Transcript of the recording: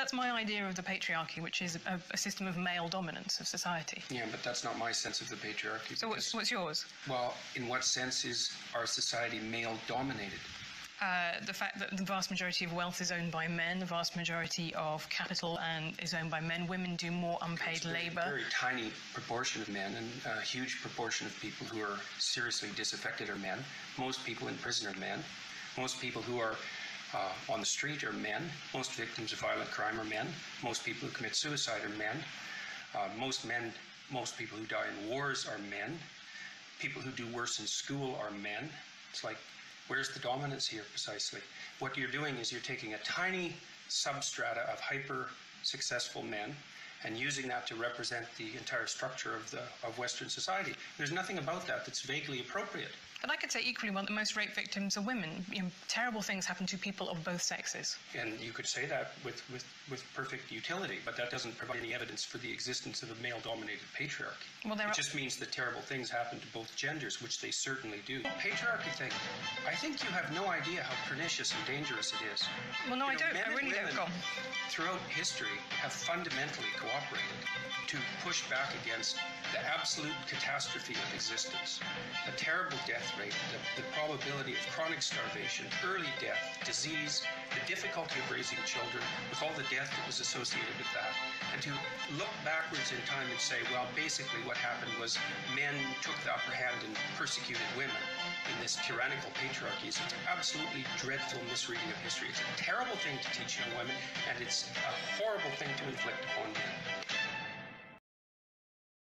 that's my idea of the patriarchy, which is a system of male dominance of society. Yeah, but that's not my sense of the patriarchy. So what's yours? Well, in what sense is our society male-dominated? The fact that the vast majority of wealth is owned by men, the vast majority of capital is owned by men. Women do more unpaid labour. A very tiny proportion of men, and a huge proportion of people who are seriously disaffected are men. Most people in prison are men. Most people who are on the street are men. Most victims of violent crime are men. Most people who commit suicide are men. Most people who die in wars are men. People who do worse in school are men. It's like, where's the dominance here precisely? What you're doing is you're taking a tiny substrata of hyper-successful men and using that to represent the entire structure of Western society. There's nothing about that that's vaguely appropriate. But I could say equally well that most rape victims are women. Terrible things happen to people of both sexes. And you could say that with perfect utility, but that doesn't provide any evidence for the existence of a male-dominated patriarchy. Well, it just means that terrible things happen to both genders, which they certainly do. Patriarchy thing, I think you have no idea how pernicious and dangerous it is. Well, no, I don't. I really don't. Throughout history have fundamentally cooperated to push back against the absolute catastrophe of existence, a terrible death rate, the probability of chronic starvation, early death, disease, the difficulty of raising children, with all the death that was associated with that. And to look backwards in time and say, well, basically what happened was men took the upper hand and persecuted women in this tyrannical patriarchy is an absolutely dreadful misreading of history. It's a terrible thing to teach young women, and it's a horrible thing to inflict upon men.